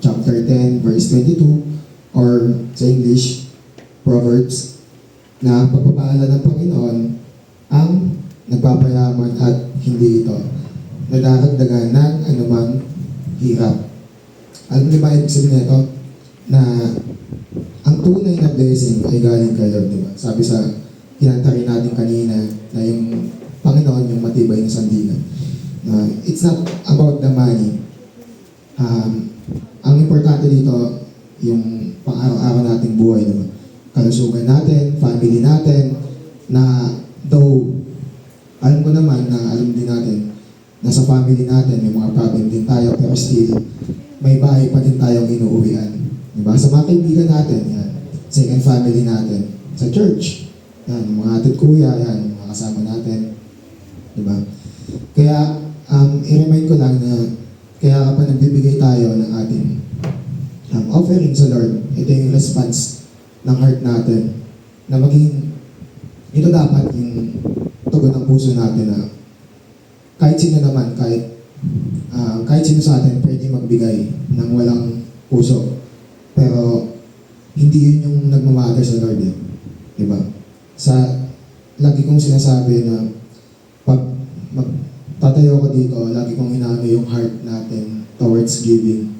chapter 10, verse 22, or sa English, Proverbs, na pagpapala ng Panginoon ang nagpapayaman at hindi ito nadadagdagan ng anumang hirap. Alam niyo ba ibig sabihin nito? Na ang tunay na blessing ay galing kay Lord, di ba? Sabi sa kinanta rin natin kanina na yung Panginoon yung matibay na sandigan. It's not about the money. Ang importante dito, yung pang-araw-araw nating buhay, diba? Kalusugan natin, family natin, na though, alam ko naman na alam din natin, na sa family natin, may mga problem din tayo, pero still, may bahay pa din tayong inuuwian. Diba? Sa mga kaibigan natin, yan, second family natin, sa church, yan, mga atit kuya, yan, mga kasama natin. Diba? Kaya, i-remind ko lang na kaya kapag nagbibigay tayo ng ating offering sa Lord, ito yung response ng heart natin na maging, ito dapat yung tugon ng puso natin na kahit sino naman, kahit sino sa atin pwede magbigay ng walang puso. Pero hindi yun yung nagmamatter sa Lord eh. Diba? Lagi kong sinasabi na pag tatayo ko dito, lagi kong inaano yung heart natin towards giving.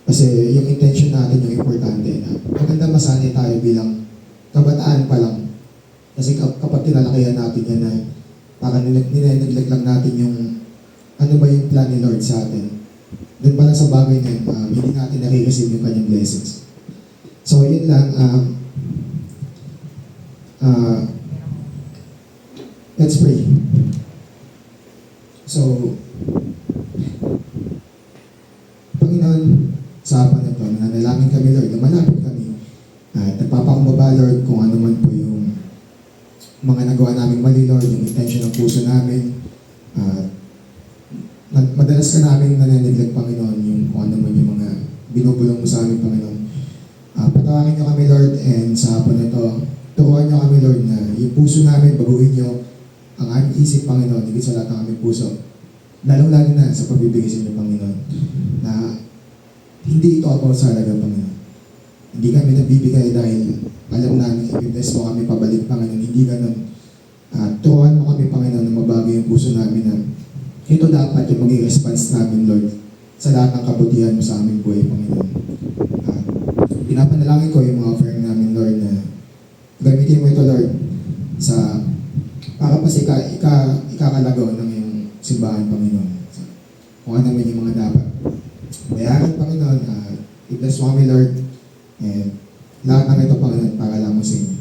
Kasi yung intention natin yung importante na maganda masanay tayo bilang kabataan pa lang. Kasi kapag tinalakihan natin yan na parang nineneglect lang natin yung ano ba yung plan ni Lord sa atin. Doon pa lang sa bagay na yun, hindi natin nare-receive yung kanyang blessings. So yun lang, let's pray. So, Panginoon, sa hapon na ito, nananalangin kami, Lord, na malapit kami. At nagpapakumbaba, Lord, kung ano man po yung mga nagawa naming mali, Lord, yung intention ng puso namin. Madalas ka namin naniniglect, Panginoon, yung kung ano man yung mga binubulong mo sa amin, Panginoon. Patawarin niyo kami, Lord, and sa hapon na ito, turuan niyo kami, Lord, na yung puso namin, baguhin niyo ang aming isip, Panginoon, higit sa lahat ng aming puso. Lalong-lalo na sa pagbibigay sa inyo, Panginoon, na hindi ito about sa halaga, Panginoon. Hindi kami nabibigay dahil alam namin i-bless mo kami pabalik, Panginoon. Hindi ganun. Turuan mo kami, Panginoon, na mabago yung puso namin na ito dapat yung maging response namin, Lord, sa lahat ng kabutihan mo sa aming buhay, Panginoon. Pinapanalangin ko yung mga offering namin, Lord, na gamitin mo ito, Lord, para pa sa ikakalagaw ng iyong simbahan, Panginoon. Kung ano man yung mga dapat. Bayaran, Panginoon, i-bless mo kami, Lord, and lahat ng ito, Panginoon, para lang mo sa inyo.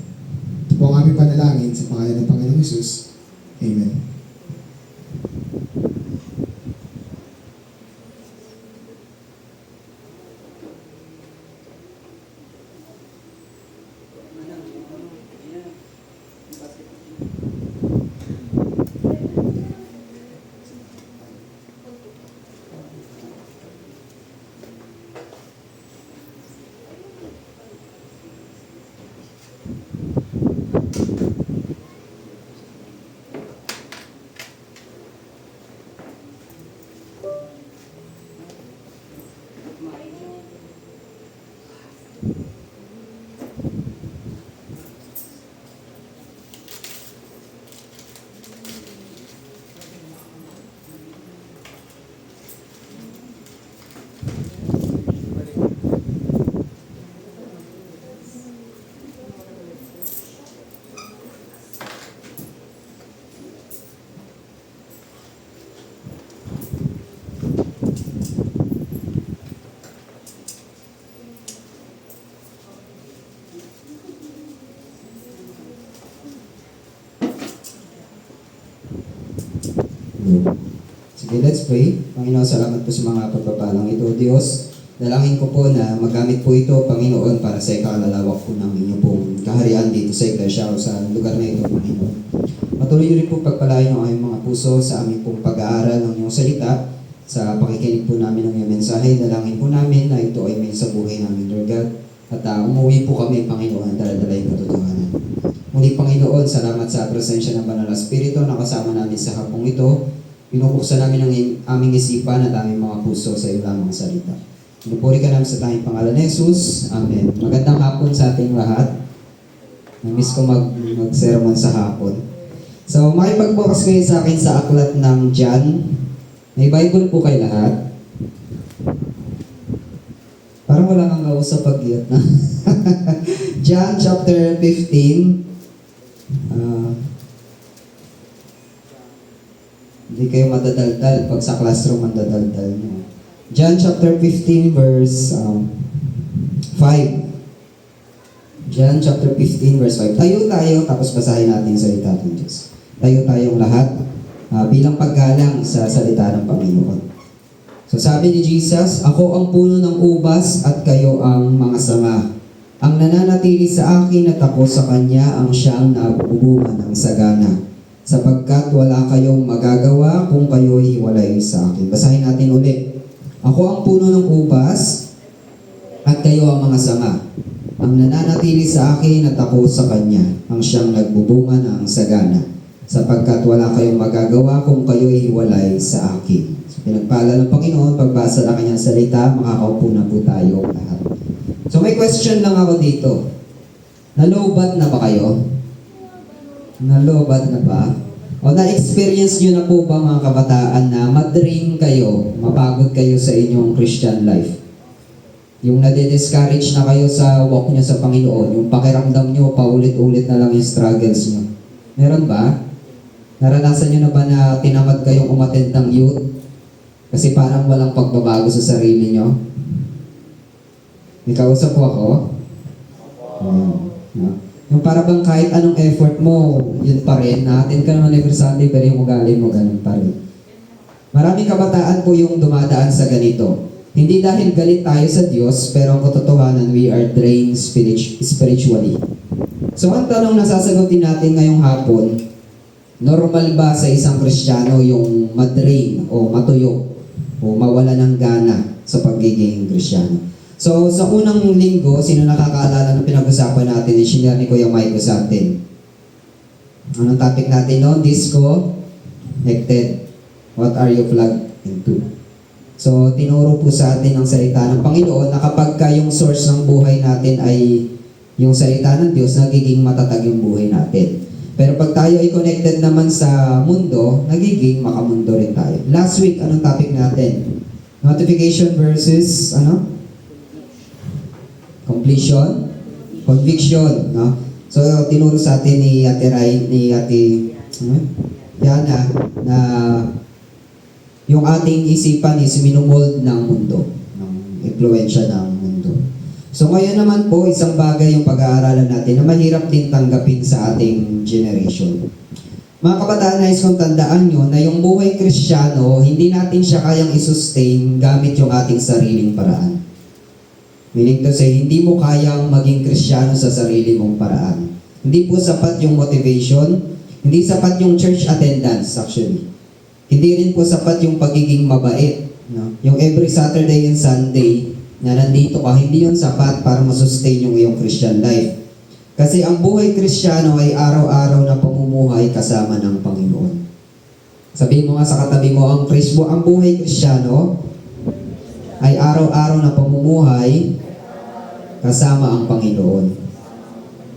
Ito po ang aming panalangin sa pangalan ng Panginoong Jesus. Amen. Sige, let's pray. Panginoon, salamat po sa mga pagpapalang ito. Diyos, dalangin ko po na magamit po ito, Panginoon, para sa ikalalawak po ng inyong pong kaharian dito sa iglesia o sa lugar na ito, Panginoon. Patuloy niyo rin po pagpalain ang aming mga puso sa aming pong pag-aaral ng iyong salita, sa pakikinig po namin ng iyong mensahe. Dalangin po namin na ito ay may sa buhay namin, Lord God. At umuwi po kami, Panginoon, dala-dala yung katotohanan. Muli, Panginoon, salamat sa presensya ng Banal na Espiritu na kasama namin sa hapong ito. Pinupuksan namin ang aming isipan at aming mga puso sa iyo lamang salita. Pinupuri ka namin sa tanging pangalan ni Jesus. Amen. Magandang hapon sa ating lahat. Na-miss ko mag-sermon sa hapon. So, makipag-focus kayo sa akin sa aklat ng John. May Bible po kayo lahat. Parang wala kang kausap pag-iyot na. John chapter 15. Hindi kayo madadaldal pag sa classroom mandadaldal nyo. John chapter 15 verse 5. John chapter 15 verse 5. Tayo tapos basahin natin yung salita ng Diyos. Tayo tayong lahat bilang paggalang sa salita ng Panginoon. So sabi ni Jesus, ako ang puno ng ubas at kayo ang mga sanga. Ang nananatili sa akin at ako sa kanya ang siyang nagbubunga ng sagana. Sapagkat wala kayong magagawa kung kayo'y hiwalay sa akin. Basahin natin ulit. Ako ang puno ng ubas at kayo ang mga sanga. Ang nananatili sa akin at ako sa kanya ang siyang nagbubunga ng sagana. Sapagkat wala kayong magagawa kung kayo'y hiwalay sa akin. Pinagpala ng Panginoon, pagbasa ng kanyang salita, makakaupo na po tayo lahat. So may question lang ako dito. Nalobat na ba kayo? Nalobat na ba? O na-experience nyo na po ba mga kabataan na madrain kayo, mapagod kayo sa inyong Christian life? Yung nade-discourage na kayo sa walk nyo sa Panginoon, yung pakiramdam nyo, paulit-ulit na lang yung struggles nyo. Meron ba? Naranasan nyo na ba na tinamad kayong umattend ng youth? Kasi parang walang pagbabago sa sarili nyo. May kausap po ako. Yung para bang kahit anong effort mo, yun pa rin. Na-attend ka naman every Sunday, pero yung ugali mo, ganun pa rin. Maraming kabataan po yung dumadaan sa ganito. Hindi dahil galit tayo sa Diyos, pero ang katotohanan, we are drained spiritually. So ang tanong na sasagutin natin ngayong hapon, normal ba sa isang Kristiyano yung madrain o matuyok o mawala ng gana sa pagiging Kristiyano? So, sa unang linggo, sino nakakaalala ng pinag-usapan natin, i-share ni Kuya Mike sa atin? Anong topic natin noon? Disco, connected. What are you plugged into? So, tinuro po sa atin ang salita ng Panginoon na kapag yung source ng buhay natin ay yung salita ng Diyos, nagiging matatag yung buhay natin. Pero pag tayo ay connected naman sa mundo, nagiging makamundo rin tayo. Last week, anong topic natin? Notification versus, completion, conviction, no? So, tinuro sa atin ni Ate Yana na yung ating isipan is minumold ng mundo, ng impluensya ng mundo. So, ngayon naman po, isang bagay yung pag-aaralan natin na mahirap din tanggapin sa ating generation. Mga kabataan, nais kong tandaan nyo na yung buhay Kristiyano, hindi natin siya kayang isustain gamit yung ating sariling paraan. Meaning to say, hindi mo kayang maging Kristiyano sa sarili mong paraan. Hindi po sapat yung motivation, hindi sapat yung church attendance actually. Hindi rin po sapat yung pagiging mabait. No? Yung every Saturday and Sunday na nandito ka, hindi yun sapat para masustain yung iyong Christian life. Kasi ang buhay Kristiyano ay araw-araw na pamumuhay kasama ng Panginoon. Sabihin mo nga sa katabi mo, ang buhay Kristiyano ay araw-araw na pamumuhay kasama ang Panginoon.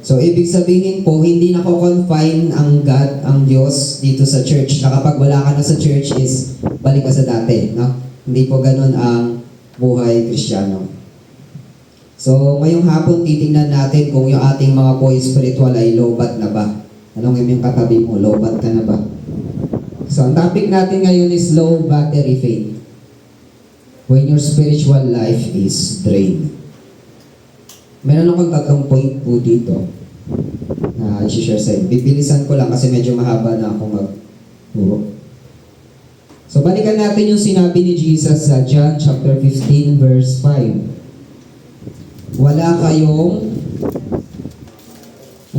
So, ibig sabihin po, hindi nako-confine ang God, ang Diyos dito sa church. Na kapag wala ka na sa church is balik ka sa dati. No? Hindi po ganun ang buhay Kristiyano. So, ngayong hapon, titingnan natin kung yung ating mga buhay spiritual ay lobat na ba. Anong yung katabi mo? Lobat ka na ba? So, ang topic natin ngayon is low battery faith. When your spiritual life is drained. Meron akong 3 point po dito na i-share sa inyo. Bibilisan ko lang kasi medyo mahaba na akong mag-turo. So, balikan natin yung sinabi ni Jesus sa John chapter 15 verse 5. Wala kayong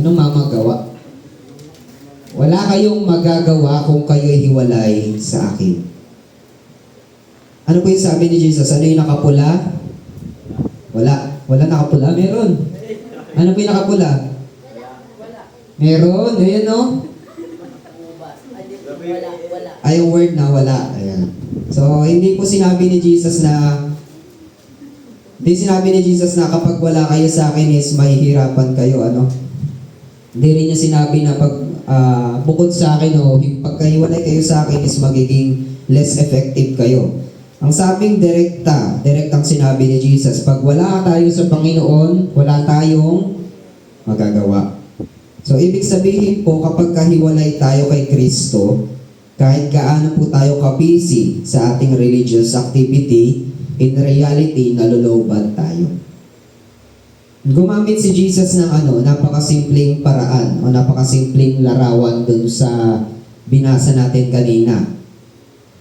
anong mamagawa? Wala kayong magagawa kung kayo'y hiwalay sa akin. Ano po yung sabi ni Jesus? Ano yung nakapula? Wala. Wala nakapula? Meron. Ano po yung nakapula? Meron. Ayan o. Ay, yung word na wala. Ayan. So, hindi po sinabi ni Jesus na Hindi sinabi ni Jesus na kapag wala kayo sa akin is mahihirapan kayo, ano? Hindi rin niya sinabi na pag bukod sa akin o pagkahiwalay kayo sa akin is magiging less effective kayo. Ang sabing direktang sinabi ni Jesus, pag wala tayo sa Panginoon, wala tayong magagawa. So, ibig sabihin po, kapag kahiwalay tayo kay Kristo, kahit gaano po tayo ka-busy sa ating religious activity, in reality, naloloban tayo. Gumamit si Jesus ng napakasimpleng paraan o napakasimpleng larawan dun sa binasa natin kanina.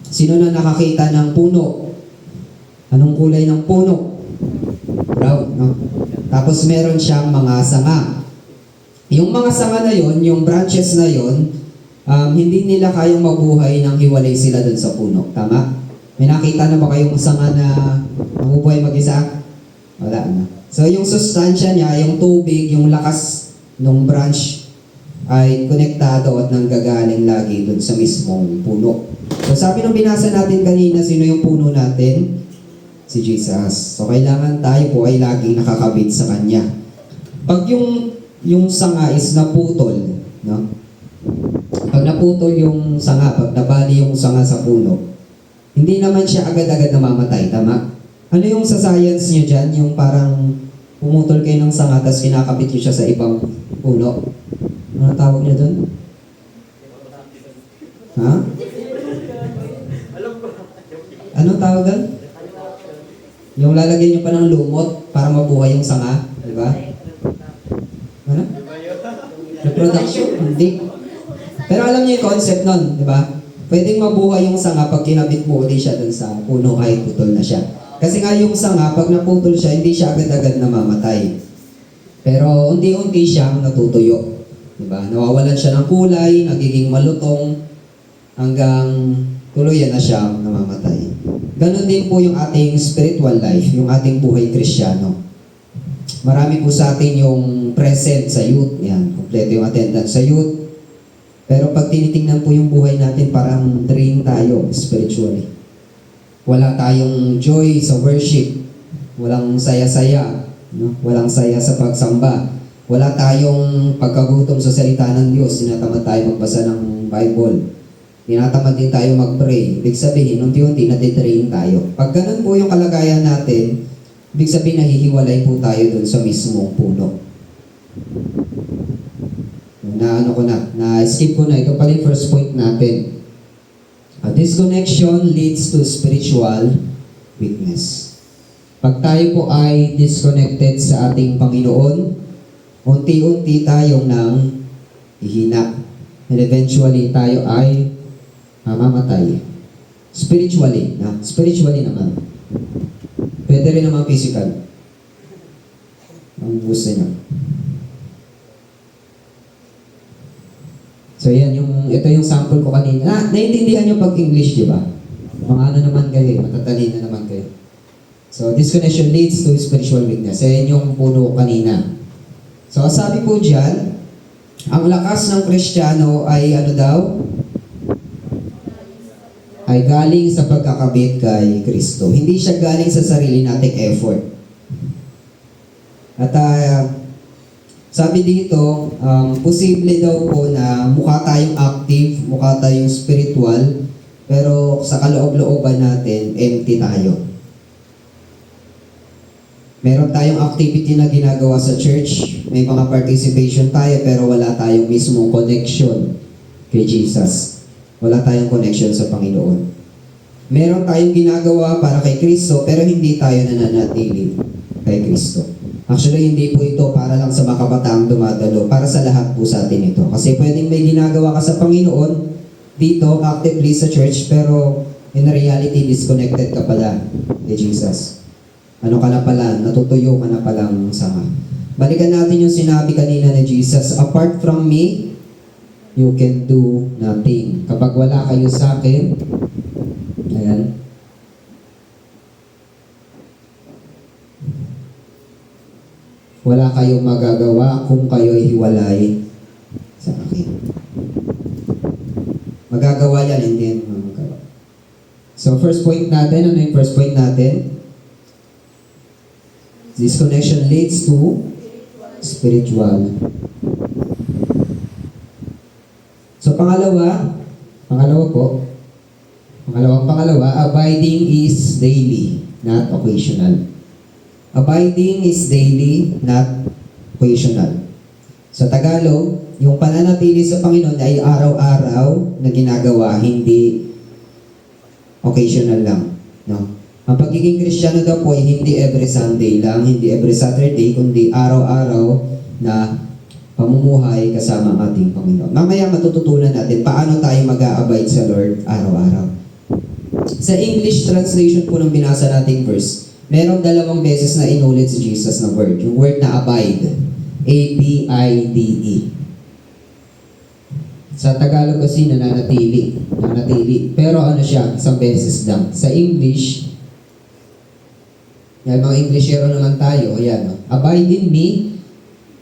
Sino na nakakita ng puno? Anong kulay ng puno? Brown, no? Tapos meron siyang mga sanga. Yung mga sanga na yon, yung branches na yon, hindi nila kayang mabuhay nang hiwalay sila dun sa puno. Tama? May nakita na ba kayong sanga na mabubuhay mag-isa? Wala na. So yung sustansya niya, yung tubig, yung lakas ng branch ay konektado at nanggagaling lagi dun sa mismong puno. So sabi nung binasa natin kanina, sino yung puno natin? Si Jesus. So kailangan tayo po ay laging nakakabit sa Kanya. Pag yung sanga is naputol, no? Pag naputol yung sanga, pag nabali yung sanga sa puno, hindi naman siya agad-agad namamatay, tama? Ano yung sa science nyo dyan? Yung parang pumutol kayo ng sanga tapos kinakabit nyo siya sa ibang puno. Ano tawag nyo dun? Ha? Anong tawag dun? Yung lalagyan nyo pa ng lumot para mabuhay yung sanga, di ba? Ano? Reproduction? Hindi. Pero alam niyo yung concept nun, di ba? Pwedeng mabuhay yung sanga pag kinabit mo ulit siya dun sa puno kahit putol na siya. Kasi nga yung sanga, pag naputol siya, hindi siya agad-agad namamatay. Pero unti-unti siyang natutuyo. Diba? Nawawalan siya ng kulay, nagiging malutong, hanggang tuluyan na siyang namamatay. Ganon din po yung ating spiritual life, yung ating buhay Kristiyano. Marami po sa atin yung present sa youth. Yan, kompleto yung attendance sa youth. Pero pag tinitingnan po yung buhay natin, parang drain tayo spiritually. Wala tayong joy sa worship. Walang saya-saya. No? Walang saya sa pagsamba. Wala tayong pagkagutom sa salita ng Diyos. Tinatamad tayo magbasa ng Bible. Tinatamad din tayo mag-pray. Ibig sabihin, unti-unti natitrain tayo. Pag ganun po yung kalagayan natin, ibig sabihin nahihiwalay po tayo dun sa mismong puno. Na-skip ko na. Ito pala yung first point natin. Disconnection leads to spiritual weakness. Pag tayo po ay disconnected sa ating Panginoon, unti-unti tayong nang ihina. And eventually tayo ay mamamatay. Spiritually. Spiritually naman. Pwede rin naman physical. Ang gusto nyo. So yan, ito yung sample ko kanina. Naiintindihan nyo pag English, di ba? Mga ano naman kayo, matatalino naman kayo. So, disconnection leads to spiritual weakness. Yan yung puno kanina. So, sabi po dyan, ang lakas ng Kristiyano ay ano daw? Ay galing sa pagkakabit kay Kristo. Hindi siya galing sa sarili nating effort. At sabi dito, posible daw po na mukha tayong active, mukha tayong spiritual, pero sa kaloob-looban natin, empty tayo. Meron tayong activity na ginagawa sa church, may mga participation tayo, pero wala tayong mismong connection kay Jesus. Wala tayong connection sa Panginoon. Meron tayong ginagawa para kay Kristo, pero hindi tayo nananatili kay Kristo. Actually, hindi po ito para lang sa makabataang dumadalo. Para sa lahat po sa atin ito. Kasi pwedeng may ginagawa ka sa Panginoon dito, actively sa church, pero in reality, disconnected ka pala kay Jesus. Ano ka na pala? Natutuyo ka na palang sanga. Balikan natin yung sinabi kanina ni Jesus, apart from me, you can do nothing. Kapag wala kayo sa akin, ayan, wala kayong magagawa kung kayo ay hiwalay sa akin. Magagawa yan, hindi yan magagawa. So, first point natin, ano yung first point natin? This connection leads to spiritual. So pangalawa po, abiding is daily, not occasional. Abiding is daily, not occasional. Sa Tagalog, yung pananatili sa Panginoon ay araw-araw na ginagawa, hindi occasional lang. No? Ang pagiging Kristiyano daw po ay hindi every Sunday lang, hindi every Saturday, kundi araw-araw na pamumuhay kasama ang ating Panginoon. Mamaya matututunan natin paano tayo mag-a-abide sa Lord araw-araw. Sa English translation po ng binasa nating verse, merong 2 beses na inulit si Jesus na word. Yung word na abide. A-B-I-D-E. Sa Tagalog kasi nananatili. Pero ano siya, 1 beses lang. Sa English, yan, mga Englishero naman tayo. Ayan, abide in me,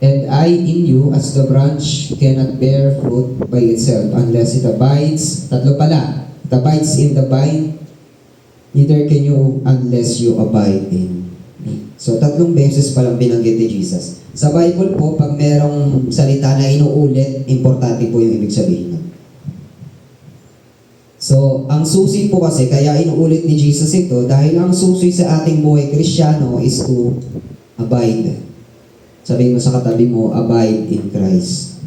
and I in you, as the branch cannot bear fruit by itself unless it abides. Tatlo pala. It abides in the vine, neither can you unless you abide in me. So, 3 beses palang binanggit ni Jesus. Sa Bible po, pag merong salita na inuulit, importante po yung ibig sabihin. So, ang susi po kasi, kaya inuulit ni Jesus ito, dahil ang susi sa ating buhay Kristiyano is to abide. Sabihin mo sa katabi mo, abide in Christ.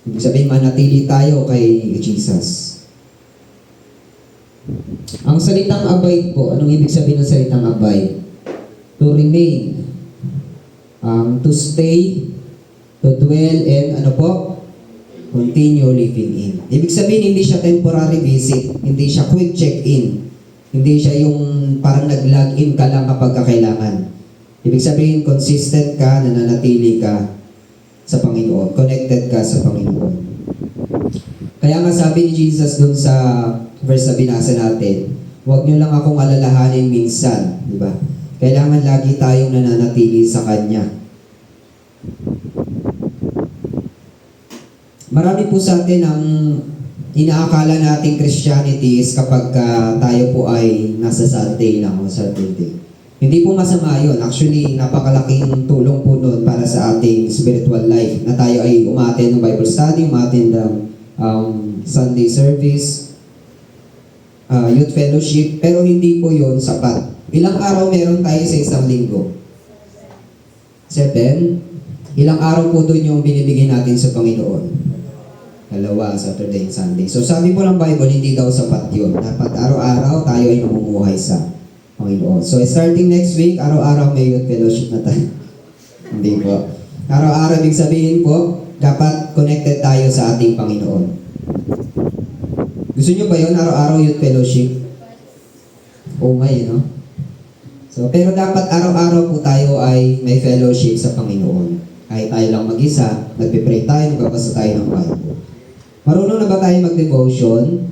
Ibig sabihin, manatili tayo kay Jesus. Ang salitang abide po, anong ibig sabihin ng salitang abide? To remain, to stay, to dwell, and ano po? Continue living in. Ibig sabihin, hindi siya temporary visit, hindi siya quick check-in, hindi siya yung parang nag-log-in ka lang kapag kailangan. Ibig sabihin, consistent ka, nananatili ka sa Panginoon, connected ka sa Panginoon. Kaya nga sabi ni Jesus dun sa verse na binasa natin, huwag niyo lang akong alalahanin minsan, di ba? Kailangan lagi tayong nananatili sa Kanya. Marami po sa atin ang inaakala nating Christianity is kapag tayo po ay nasa Sunday lang o Saturday. Hindi po masama yun. Actually, napakalaking tulong po nun para sa ating spiritual life na tayo ay umattend ng Bible study, umattend ng Sunday service, youth fellowship, pero hindi po yun sapat. Ilang araw meron tayo sa isang linggo? 7. Ilang araw po doon yung binibigay natin sa Panginoon? 2, Saturday and Sunday. So sabi po ng Bible, hindi daw sapat yun. Dapat araw-araw tayo ay namumuhay sa Panginoon. So starting next week, araw-araw may youth fellowship na tayo. Hindi po. Araw-araw, ibig sabihin po, dapat connected tayo sa ating Panginoon. Gusto nyo ba yun? Araw-araw youth fellowship? Oh my, no? So, pero dapat araw-araw po tayo ay may fellowship sa Panginoon. Kahit tayo lang mag-isa, nagpipray tayo, nagbabasa tayo ng Bible. Marunong na ba tayo mag-devotion?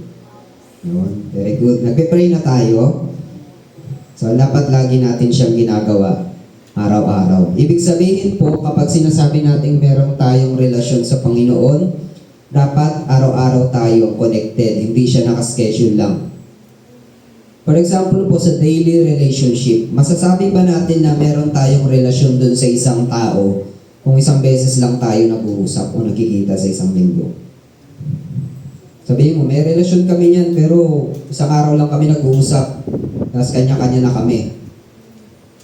Yun, very good. Nagpipray na tayo. So, dapat lagi natin siyang ginagawa araw-araw. Ibig sabihin po, kapag sinasabi natin meron tayong relasyon sa Panginoon, dapat araw-araw tayo connected. Hindi siya nakaschedule lang. For example po sa daily relationship, masasabi ba natin na meron tayong relasyon dun sa isang tao kung isang beses lang tayo nag-uusap o nakikita sa isang linggo? Sabihin mo, may relasyon kami niyan pero isang araw lang kami nag-uusap tapos kanya-kanya na kami.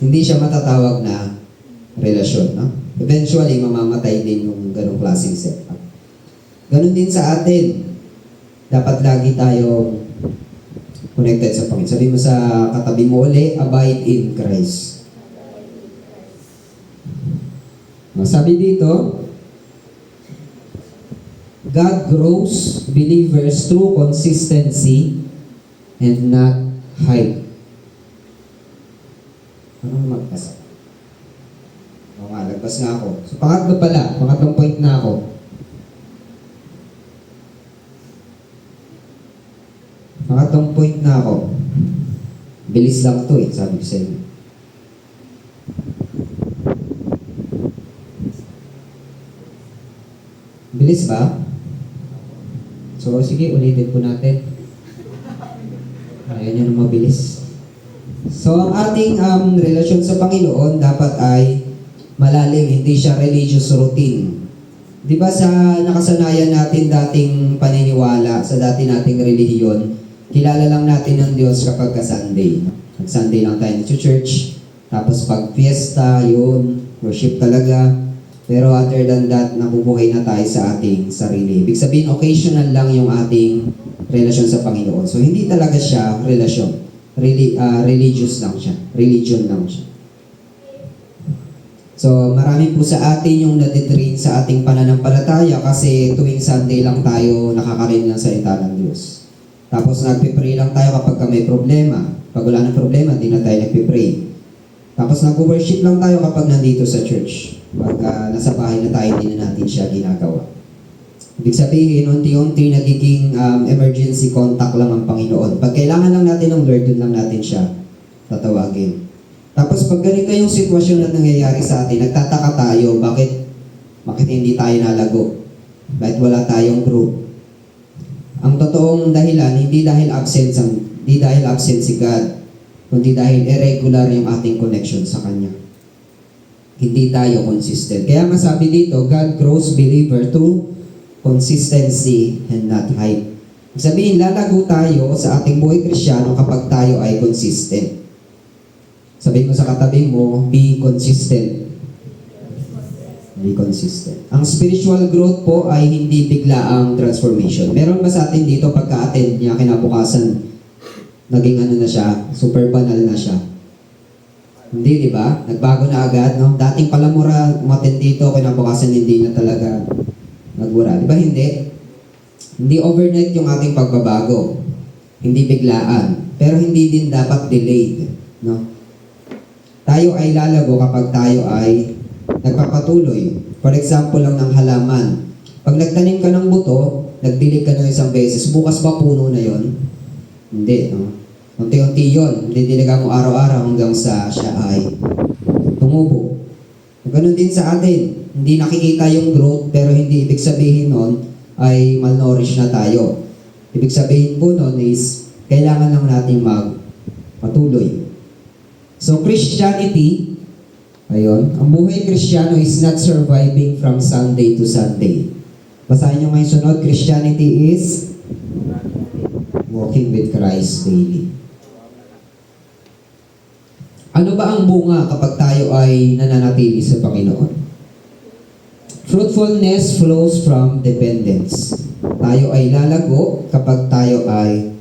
Hindi siya matatawag na relasyon. No? Eventually, mamamatay din yung ganong klaseng setup. Ganon din sa atin. Dapat lagi tayong connected sa Panginoon. Sabi mo sa katabi mo uli, abide in Christ. Sabi dito, God grows believers through consistency and not hype. Anong magpasa? Oo nga, lagpas nga ako. So, pangatlong point na ako. Pangatlong point na ako. Bilis lang to sabi ko sa inyo. Bilis ba? So, sige, ulitin po natin. Ayaw nyo na mabilis. So, ang ating relasyon sa Panginoon dapat ay malalim, hindi siya religious routine. Di ba sa nakasanayan natin dating paniniwala, sa dati nating relihiyon, kilala lang natin ng Diyos kapag ka-Sunday. Pag-Sunday lang tayo sa church, tapos pag fiesta, yun, worship talaga. Pero other than that, nabubuhay na tayo sa ating sarili. Ibig sabihin, occasional lang yung ating relasyon sa Panginoon. So, hindi talaga siya relasyon. Religious lang siya. Religion lang siya. So, marami po sa atin yung natitrain sa ating pananampalataya kasi tuwing Sunday lang tayo nakakarinig ng salita ng Diyos. Tapos nagpipray lang tayo kapag may problema. Pag wala ng problema, di na tayo nagpipray. Tapos nag-worship lang tayo kapag nandito sa church. Pag nasa bahay na tayo, di na natin siya ginagawa. Ibig sabihin, unti-unti nagiging emergency contact lang ang Panginoon. Pag kailangan lang natin ng Lord, dun lang natin siya tatawagin. Tapos pag ganito yung sitwasyon na nangyayari sa atin, nagtataka tayo, bakit hindi tayo nalago? Bakit wala tayong group? Ang totoong dahilan, hindi dahil absent si God, kundi dahil irregular yung ating connection sa Kanya. Hindi tayo consistent. Kaya masabi dito, God grows believer through consistency and not hype. Sabihin, lalago tayo sa ating buhay Kristiyano kapag tayo ay consistent. Sabihin mo sa katabi mo, be consistent. Be consistent. Ang spiritual growth po ay hindi biglaang transformation. Meron ba sa atin dito pagka-attend niya kinabukasan, naging ano na siya, super banal na siya? Hindi, di ba? Nagbago na agad, no? Dating palamura, umattend dito, kinabukasan hindi na talaga nagwara. Di ba hindi? Hindi overnight yung ating pagbabago. Hindi biglaan. Pero hindi din dapat delayed. No? Tayo ay lalago kapag tayo ay nagpapatuloy. For example lang ng halaman. Pag nagtanim ka ng buto, nagdilig ka ng isang beses, bukas ba puno na yon? Hindi. No? Unti-unti yun. Didiligan mo araw-araw hanggang sa siya ay tumubo. Ganun din sa atin. Hindi nakikita yung growth, pero hindi ibig sabihin nun ay malnourished na tayo. Ibig sabihin po nun is, kailangan lang natin magpatuloy. So, Christianity, ayun, ang buhay Kristiyano is not surviving from Sunday to Sunday. Basahin nyo ngayon sunod, Christianity is walking with Christ daily. Ano ba ang bunga kapag tayo ay nananatili sa Panginoon? Fruitfulness flows from dependence. Tayo ay lalago kapag tayo ay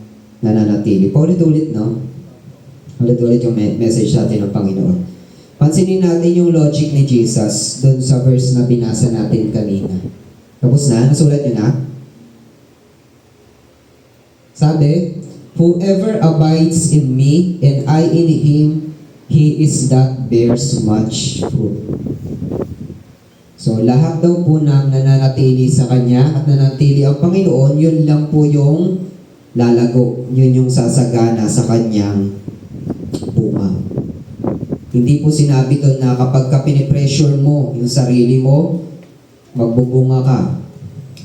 nananatili. Paulit-ulit, no? Ulit-ulit yung message natin ng Panginoon. Pansinin natin yung logic ni Jesus dun sa verse na binasa natin kanina. Tapos na? Nasulat nyo na? Sabi, whoever abides in me and I in him, he is that bears much fruit. So, lahat daw po ng nananatili sa Kanya at nananatili ang Panginoon, yun lang po yung lalago. Yun yung sasagana sa Kanyang bunga. Hindi po sinabi doon na kapag ka pinipressure mo yung sarili mo, magbubunga ka.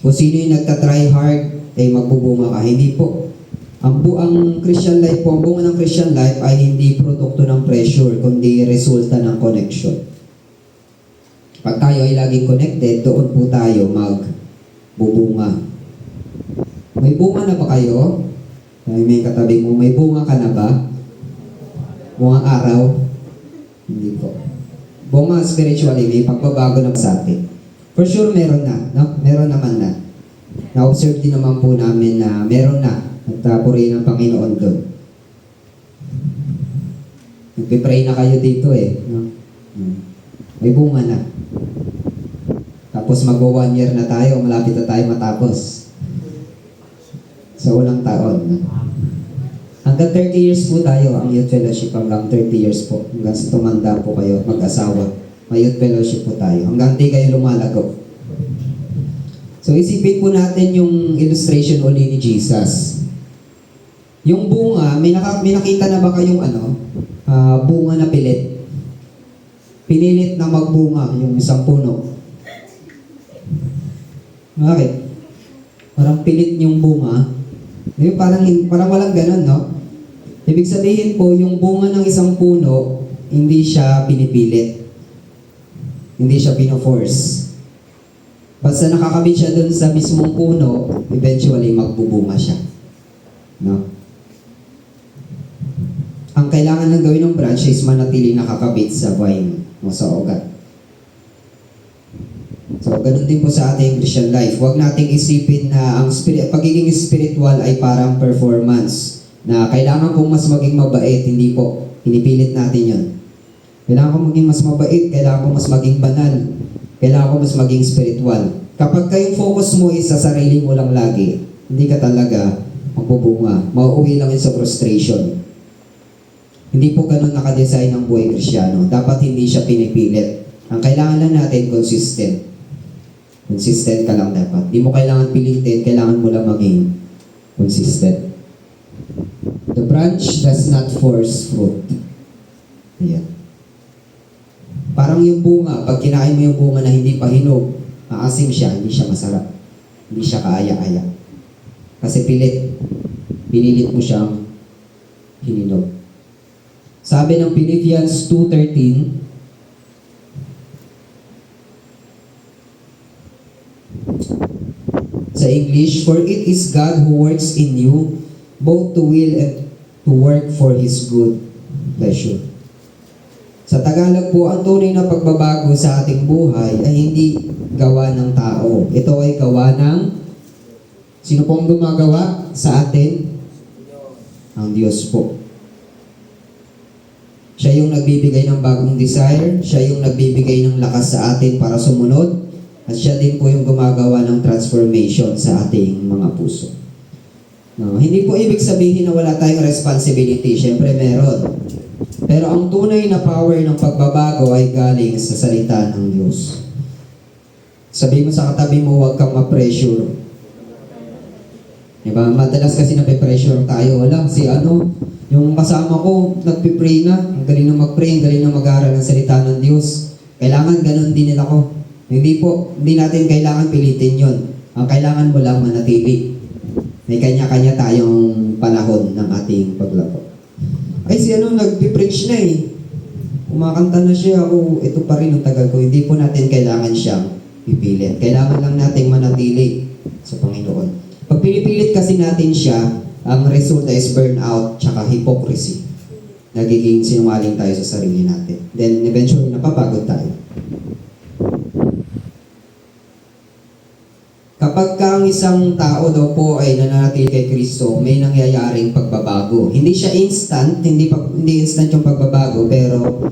Kung sino yung nagtatry hard, ay magbubunga ka. Hindi po. Ang Christian life po, ang bunga ng Christian life ay hindi produkto ng pressure, kundi resulta ng connection. Pag tayo ay laging connected, doon po tayo magbubunga. May bunga na ba kayo? May katabi mo, may bunga ka na ba? Bunga araw? Hindi po. Bunga spiritually, may pagbabago na sa atin. For sure, meron na. No? Meron naman na. Na-observe din naman po namin na meron na. At purihin ng Panginoon doon. Nagpipray na kayo dito eh. No? May bunga na. Tapos mag-1 year na tayo, malapit na tayo matapos. Sa unang taon. Hanggang 30 years po tayo, ang youth fellowship hanggang 30 years po. Hanggang sa tumanda po kayo, mag-asawa. May youth fellowship po tayo. Hanggang di kayo lumalago. So isipin po natin yung illustration uli ni Jesus. Yung bunga, may nakita na ba kayong bunga na pilit? Pinilit na magbunga yung isang puno. Bakit? Parang pilit yung bunga. Parang walang ganun, no? Ibig sabihin po, yung bunga ng isang puno, hindi siya pinipilit. Hindi siya pino-force. Basta nakakabit siya dun sa mismong puno, eventually magbubunga siya. No? Ang kailangan ng gawin ng branch is manatili nakakabit sa vine o sa ugat. So, ganun din po sa ating Christian life. Huwag nating isipin na ang pagiging spiritual ay parang performance. Na kailangan kong mas maging mabait, hindi po. Pinipilit natin yon. Kailangan kong maging mas mabait, kailangan kong mas maging banal, kailangan kong mas maging spiritual. Kapag kayong focus mo is sa sarili mo lang lagi, hindi ka talaga magbubunga. Mauuwi lang yun sa frustration. Hindi po ganun nakadesign ang buhay Kristyano. Dapat hindi siya pinipilit. Ang kailangan lang natin, consistent. Consistent ka lang dapat. Hindi mo kailangan pilitin, kailangan mo lang maging consistent. The branch does not force fruit. Ayan. Parang yung bunga, pag kinain mo yung bunga na hindi pa hinog, maasim siya, hindi siya masarap. Hindi siya kaaya-aya. Kasi pilit. Pinilit mo siyang hininog. Sabi ng Philippians 2:13, sa English, for it is God who works in you, both to will and to work for His good pleasure. Sa Tagalog po, ang tunay na pagbabago sa ating buhay ay hindi gawa ng tao. Ito ay gawa ng sino pong gumagawa sa atin? Ang Diyos po. Siya yung nagbibigay ng bagong desire, siya yung nagbibigay ng lakas sa atin para sumunod, at siya din po yung gumagawa ng transformation sa ating mga puso. No, hindi po ibig sabihin na wala tayong responsibility. Siyempre meron. Pero ang tunay na power ng pagbabago ay galing sa salita ng Diyos. Sabi mo sa katabi mo, huwag kang ma-pressure. Diba? Madalas kasi nape-pressure tayo. Wala, yung kasama ko, nagpipray na. Ang galing na mag-pray, ang galing na mag-aaral ng salita ng Diyos. Kailangan ganun din nila ko. Hindi natin kailangan pilitin yon. Ang kailangan mo lang manatili. May kanya-kanya tayong panahon ng ating paglako. Ay, nagpipreach na eh. Kumakanta na siya, ito pa rin ang tagal ko. Hindi po natin kailangan siyang pipilit. Kailangan lang nating manatili sa Panginoon. Pag pinipilit kasi natin siya, ang resulta is burnout tsaka hypocrisy. Nagiging sinungaling tayo sa sarili natin. Then eventually napapagod tayo. Kapag ang isang tao daw po ay nananatili kay Kristo, may nangyayaring pagbabago. Hindi siya instant, hindi instant yung pagbabago, pero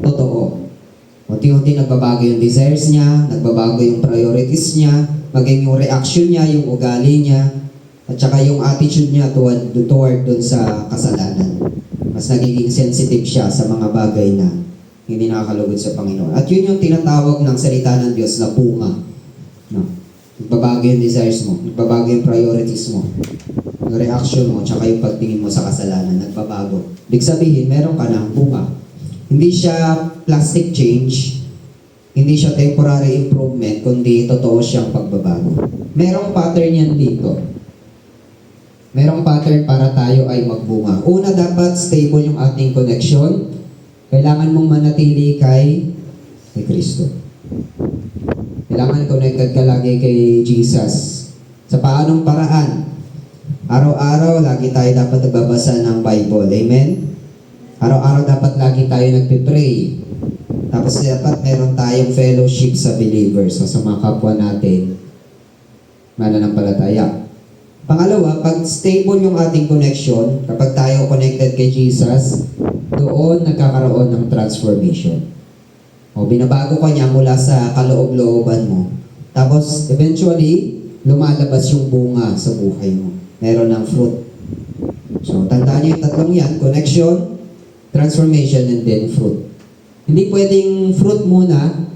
totoo. Unti-unti nagbabago yung desires niya, nagbabago yung priorities niya, maging yung reaction niya, yung ugali niya, at saka yung attitude niya toward dun sa kasalanan. Mas nagiging sensitive siya sa mga bagay na hindi nakakalugod sa Panginoon. At yun yung tinatawag ng salita ng Diyos na bunga. No? Nagbabago yung desires mo, nagbabago yung priorities mo, yung reaction mo, tsaka yung pagtingin mo sa kasalanan, nagbabago. Ibig sabihin, meron ka ng bunga. Hindi siya plastic change, hindi siya temporary improvement, kundi totoo siyang pagbabago. Merong pattern yan dito. Merong pattern para tayo ay magbunga. Una, dapat stable yung ating connection. Kailangan mong manatili kay Kristo. Kailangan connected ka lagi kay Jesus. Sa paanong paraan? Araw-araw, lagi tayo dapat nagbabasa ng Bible. Amen? Araw-araw dapat lagi tayo nagpipray. Tapos dapat meron tayong fellowship sa believers, sa mga kapwa natin, mananampalataya. Pangalawa, pag stable yung ating connection, kapag tayo connected kay Jesus, doon nagkakaroon ng transformation. O binabago ka niya mula sa kaloob-looban mo. Tapos, eventually, lumalabas yung bunga sa buhay mo. Meron ng fruit. So, tandaan niyo yung tatlong yan. Connection, transformation, and then fruit. Hindi pwedeng fruit muna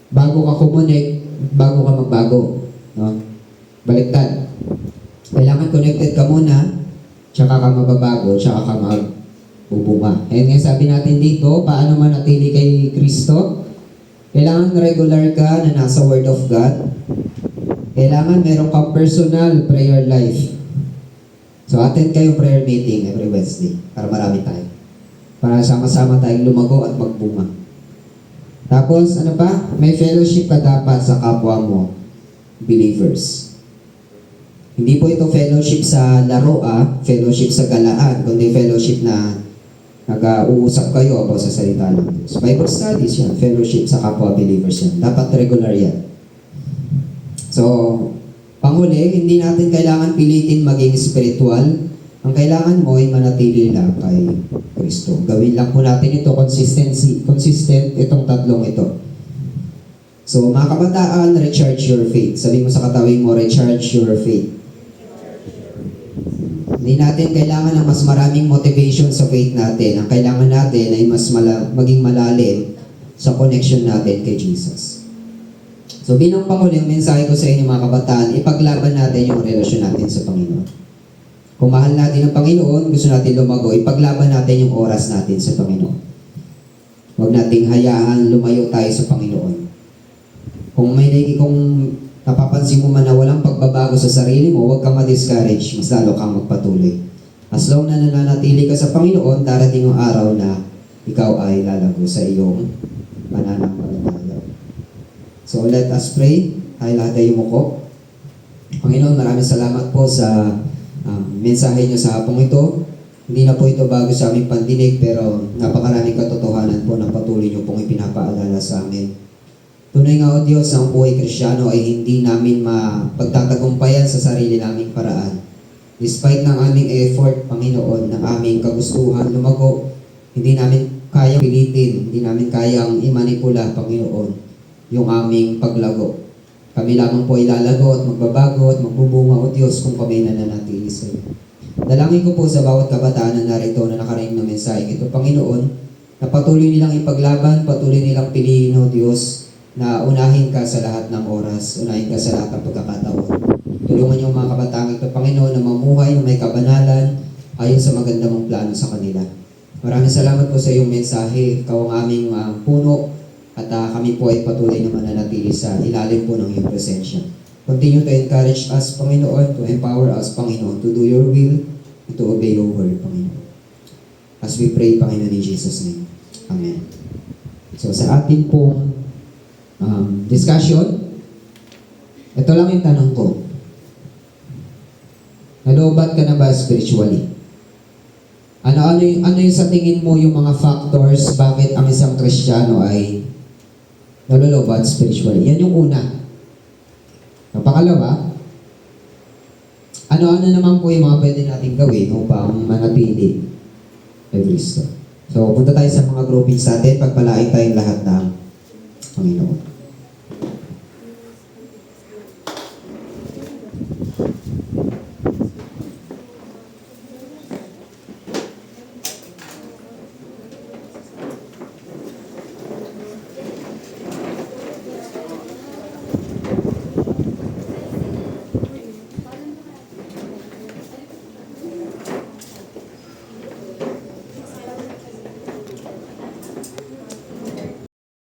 bago ka kumonek, bago ka magbago. No? Baliktad. Kailangan connected ka muna, tsaka ka mababago, tsaka ka magbubunga. Kaya nga sabi natin dito, paano manatili kay Kristo? Kailangan regular ka na nasa Word of God. Kailangan meron kang personal prayer life. So, attend kayo prayer meeting every Wednesday para marami tayo. Para sama-sama tayong lumago at magbunga. Tapos, ano pa? May fellowship ka dapat sa kapwa mo, believers. Hindi po ito fellowship sa laro, fellowship sa galaan, kundi fellowship na nag-uusap kayo about sa salita ng Diyos. Bible studies yan, fellowship sa kapwa believers yan. Dapat regular yan. So, panghuli, hindi natin kailangan pilitin maging spiritual. Ang kailangan mo ay manatili lang kay Kristo. Gawin lang po natin ito, consistent itong tatlong ito. So, mga kabataan, recharge your faith. Sabi mo sa katawin mo, recharge your faith. Hindi natin kailangan ng mas maraming motivation sa faith natin. Ang kailangan natin ay mas maging malalim sa connection natin kay Jesus. So bilang panghuli, ang mensahe ko sa inyo mga kabataan, ipaglaban natin yung relasyon natin sa Panginoon. Kung mahal natin ang Panginoon, gusto natin lumago, ipaglaban natin yung oras natin sa Panginoon. Huwag nating hayaan lumayo tayo sa Panginoon. Kung napapansin mo man na walang pagbabago sa sarili mo, huwag kang ma-discourage, mas lalo kang magpatuloy. As long na nananatili ka sa Panginoon, darating yung araw na ikaw ay lalago sa iyong pananampalataya. So let us pray. Highlight mo ko. Panginoon, maraming salamat po sa mensahe niyo sa hapong ito. Hindi na po ito bago sa aming pandinig, pero napakaraming katotohanan po na patuloy niyo pong ipinapaalala sa amin. Tunay nga o Diyos, ang buhay Kristiyano ay hindi namin mapagtatagumpayan sa sarili naming paraan. Despite ng aming effort, Panginoon, ng aming kagustuhan lumago, hindi namin kayang pilitin, hindi namin kayang imanipula, Panginoon, yung aming paglago. Kami lamang po ay lalago at magbabago at magbubunga o Diyos kung kami nananatili sa iyo. Dalangin ko po sa bawat kabataan na narito na nakaraing ng mensahe ito, Panginoon, na patuloy nilang ipaglaban, patuloy nilang piliin o Diyos, na unahin ka sa lahat ng oras, unahin ka sa lahat ng pagkakataon. Tulungan niyo mga kabataan ito, Panginoon, na mamuhay na may kabanalan ayon sa maganda mong plano sa kanila. Maraming salamat po sa iyong mensahe. Ikaw ang aming puno. At kami po ay patuloy na mananatili sa ilalim po ng iyong presensya. Continue to encourage us, Panginoon, to empower us, Panginoon, to do your will and to obey your word, Panginoon. As we pray, Panginoon, in Jesus' name. Amen. So sa ating pong discussion, ito lang yung tanong ko. Nalobat ka na ba spiritually? Ano yung sa tingin mo yung mga factors bakit ang isang Kristiyano ay nalolobat spiritually? Yan yung una. Ang pangalawa, ano-ano naman po yung mga pwede natin gawin upang manatili kay Kristo. So, punta tayo sa mga groupings natin. Pagpalain tayo